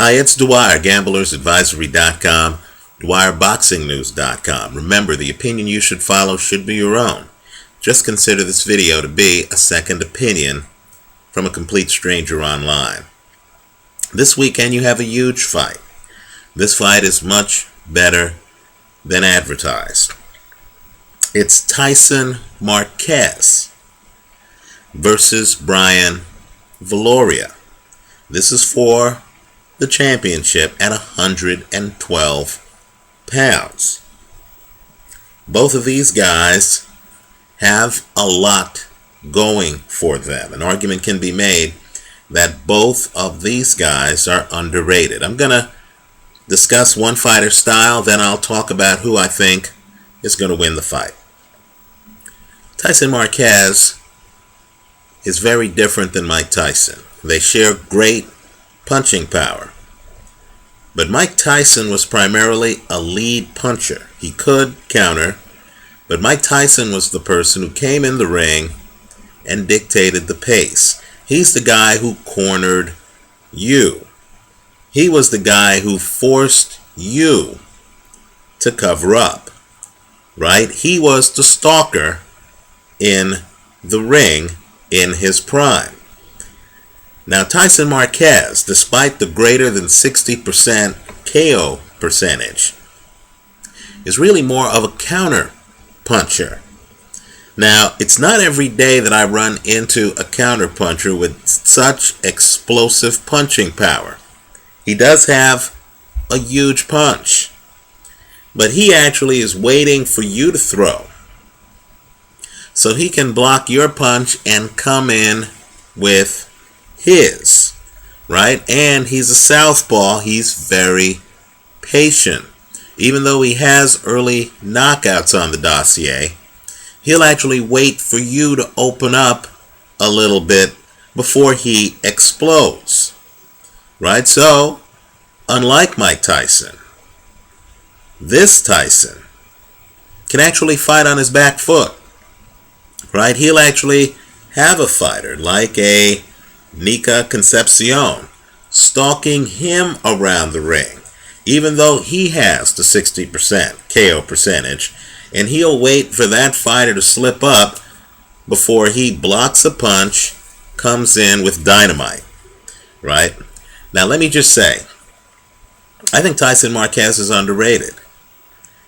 Hi, it's Dwyer, gamblersadvisory.com, dwyerboxingnews.com. Remember, the opinion you should follow should be your own. Just consider this video to be a second opinion from a complete stranger online. This weekend you have a huge fight. This fight is much better than advertised. It's Tyson Marquez versus Brian Viloria. This is for the championship at 112 pounds. Both of these guys have a lot going for them. An argument can be made that both of these guys are underrated. I'm going to discuss one fighter's style, then I'll talk about who I think is going to win the fight. Tyson Marquez is very different than Mike Tyson. They share great punching power. But Mike Tyson was primarily a lead puncher. He could counter, but Mike Tyson was the person who came in the ring and dictated the pace. He's the guy who cornered you. He was the guy who forced you to cover up, right? He was the stalker in the ring in his prime. Now, Tyson Marquez, despite the greater than 60% KO percentage, is really more of a counter puncher. Now, it's not every day that I run into a counter puncher with such explosive punching power. He does have a huge punch, but he actually is waiting for you to throw so he can block your punch and come in with his, right? And he's a southpaw. He's very patient. Even though he has early knockouts on the dossier, he'll actually wait for you to open up a little bit before he explodes, right? So, unlike Mike Tyson, this Tyson can actually fight on his back foot, right? He'll actually have a fighter like a Nika Concepcion stalking him around the ring, even though he has the 60% KO percentage, and he'll wait for that fighter to slip up before he blocks a punch, comes in with dynamite, right? Now let me just say, I think Tyson Marquez is underrated.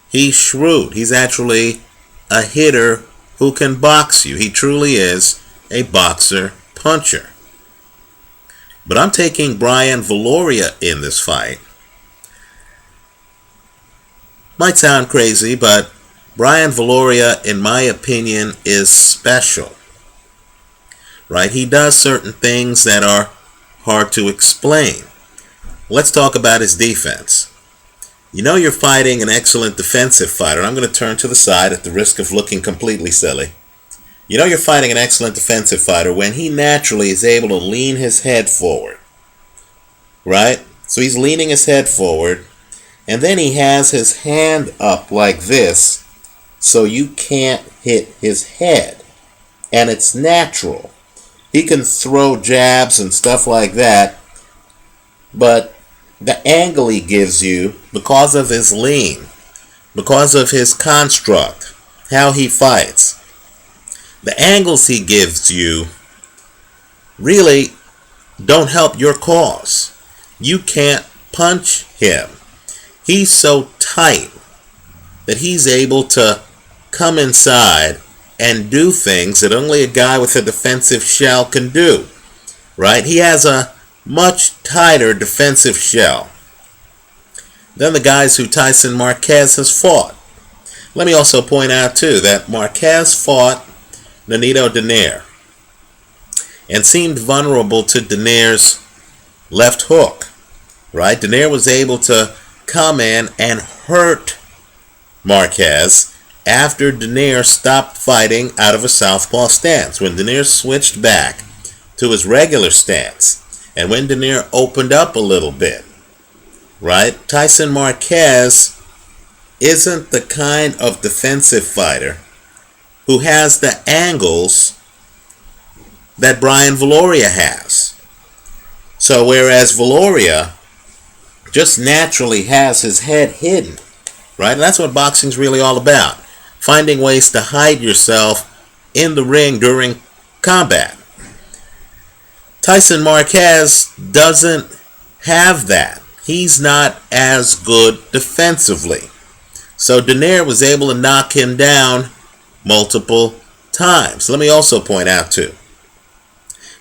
He's shrewd. He's actually a hitter who can box you. He truly is a boxer puncher. But I'm taking Brian Viloria in this fight. Might sound crazy, but Brian Viloria, in my opinion, is special. Right? He does certain things that are hard to explain. Let's talk about his defense. You know you're fighting an excellent defensive fighter. I'm going to turn to the side at the risk of looking completely silly. You know you're fighting an excellent defensive fighter when he naturally is able to lean his head forward, right? So he's leaning his head forward, and then he has his hand up like this, so you can't hit his head. And it's natural. He can throw jabs and stuff like that, but the angle he gives you, because of his lean, because of his construct, how he fights, the angles he gives you really don't help your cause. You can't punch him. He's so tight that he's able to come inside and do things that only a guy with a defensive shell can do, right? He has a much tighter defensive shell than the guys who Tyson Marquez has fought. Let me also point out, too, that Marquez fought Nonito Donaire and seemed vulnerable to Donaire's left hook, right? Donaire was able to come in and hurt Marquez after Donaire stopped fighting out of a southpaw stance. When Donaire switched back to his regular stance, and when Donaire opened up a little bit, right? Tyson Marquez isn't the kind of defensive fighter who has the angles that Brian Viloria has. So whereas Viloria just naturally has his head hidden, right? And that's what boxing's really all about. Finding ways to hide yourself in the ring during combat. Tyson Marquez doesn't have that. He's not as good defensively. So Dwyer was able to knock him down multiple times. Let me also point out too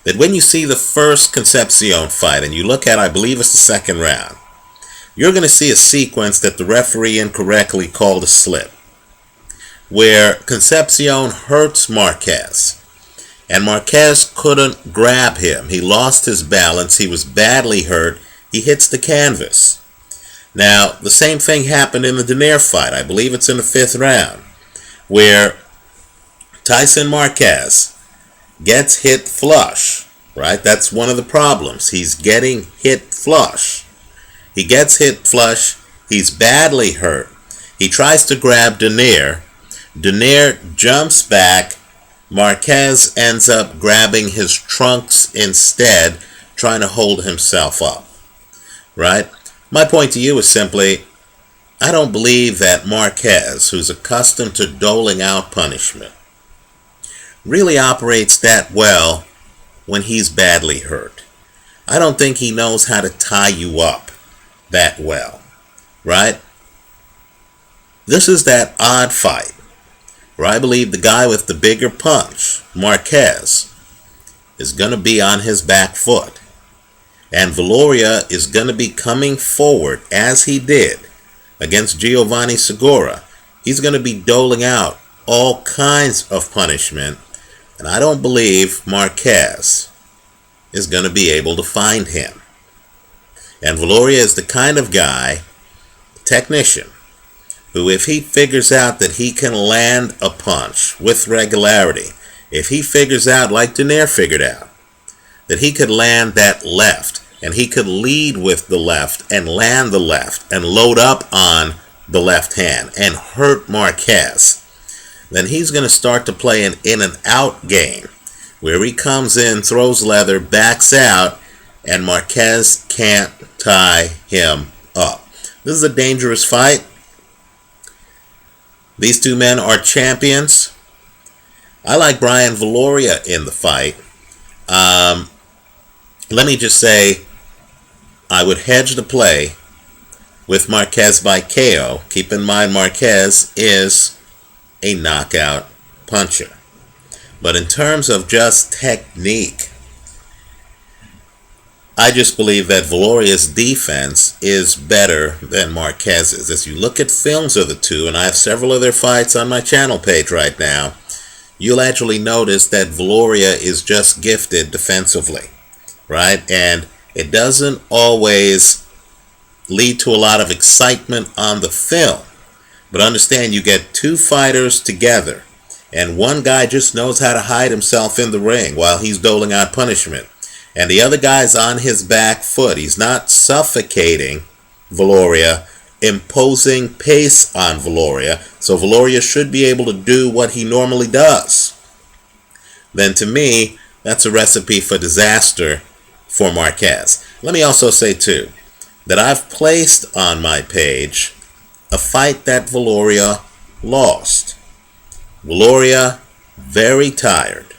that when you see the first Concepcion fight and you look at, I believe it's the second round, you're going to see a sequence that the referee incorrectly called a slip, where Concepcion hurts Marquez, and Marquez couldn't grab him. He lost his balance. He was badly hurt. He hits the canvas. Now, the same thing happened in the Dwyer fight. I believe it's in the 5th round, where Tyson Marquez gets hit flush, right? That's one of the problems. He's getting hit flush. He gets hit flush. He's badly hurt. He tries to grab Dwyer. Dwyer jumps back. Marquez ends up grabbing his trunks instead, trying to hold himself up, right? My point to you is simply, I don't believe that Marquez, who's accustomed to doling out punishment, really operates that well when he's badly hurt. I don't think he knows how to tie you up that well, right? This is that odd fight where I believe the guy with the bigger punch, Marquez, is going to be on his back foot. And Viloria is going to be coming forward, as he did against Giovanni Segura. He's going to be doling out all kinds of punishment. And I don't believe Marquez is going to be able to find him. And Viloria is the kind of guy, technician, who if he figures out that he can land a punch with regularity, if he figures out, like Dwyer figured out, that he could land that left, and he could lead with the left and land the left and load up on the left hand and hurt Marquez, then he's going to start to play an in and out game where he comes in, throws leather, backs out, and Marquez can't tie him up. This is a dangerous fight. These two men are champions. I like Brian Viloria in the fight. Let me just say, I would hedge the play with Marquez by KO. Keep in mind, Marquez is a knockout puncher. But in terms of just technique, I just believe that Viloria's defense is better than Marquez's. As you look at films of the two, and I have several of their fights on my channel page right now, you'll actually notice that Viloria is just gifted defensively, right? And it doesn't always lead to a lot of excitement on the film. But understand, you get two fighters together, and one guy just knows how to hide himself in the ring while he's doling out punishment. And the other guy's on his back foot. He's not suffocating Viloria, imposing pace on Viloria. So Viloria should be able to do what he normally does. Then to me, that's a recipe for disaster for Marquez. Let me also say too, that I've placed on my page a fight that Viloria lost. Viloria, very tired.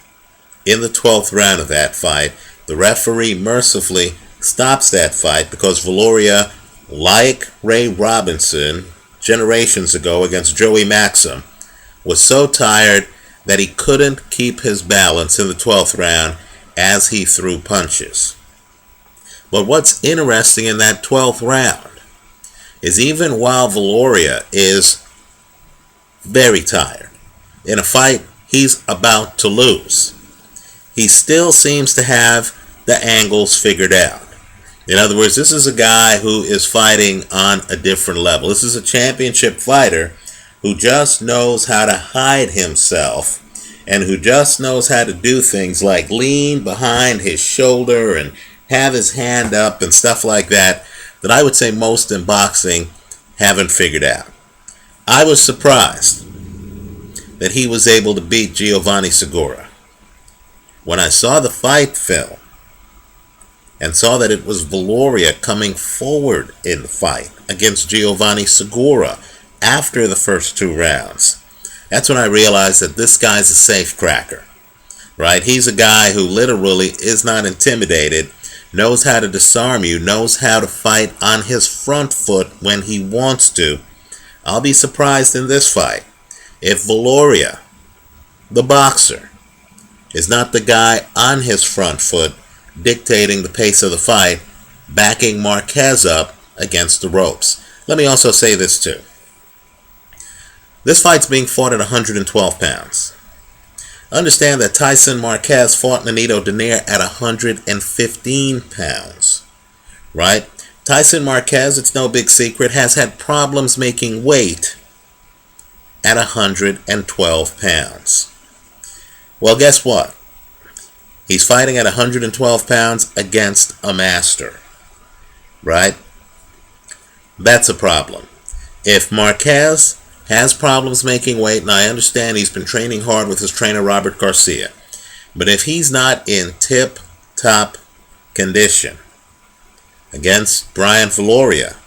In the 12th round of that fight, the referee mercifully stops that fight because Viloria, like Ray Robinson generations ago against Joey Maxim, was so tired that he couldn't keep his balance in the 12th round as he threw punches. But what's interesting in that 12th round is even while Viloria is very tired, in a fight he's about to lose, he still seems to have the angles figured out. In other words, this is a guy who is fighting on a different level. This is a championship fighter who just knows how to hide himself and who just knows how to do things like lean behind his shoulder and have his hand up and stuff like that, that I would say most in boxing haven't figured out. I was surprised that he was able to beat Giovanni Segura. When I saw the fight film, and saw that it was Viloria coming forward in the fight against Giovanni Segura after the first 2 rounds, that's when I realized that this guy's a safecracker, right? He's a guy who literally is not intimidated, knows how to disarm you, knows how to fight on his front foot when he wants to. I'll be surprised in this fight if Viloria, the boxer, is not the guy on his front foot dictating the pace of the fight, backing Marquez up against the ropes. Let me also say this too. This fight's being fought at 112 pounds. Understand that Tyson Marquez fought Nonito Donaire at 115 pounds, right? Tyson Marquez, it's no big secret, has had problems making weight at 112 pounds. Well, guess what? He's fighting at 112 pounds against a master, right? That's a problem. If Marquez has problems making weight, and I understand he's been training hard with his trainer Robert Garcia, but if he's not in tip-top condition against Brian Viloria,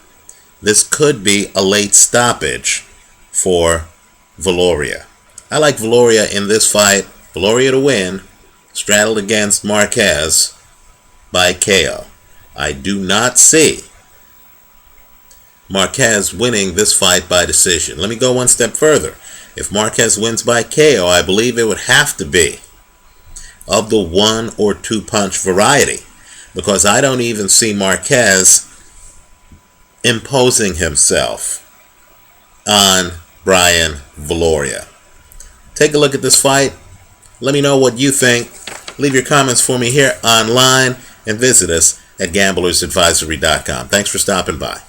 this could be a late stoppage for Viloria. I like Viloria in this fight. Viloria to win, straddled against Marquez by KO. I do not see Marquez winning this fight by decision. Let me go one step further. If Marquez wins by KO, I believe it would have to be of the 1 or 2 punch variety, because I don't even see Marquez imposing himself on Brian Viloria. Take a look at this fight. Let me know what you think. Leave your comments for me here online and visit us at gamblersadvisory.com. Thanks for stopping by.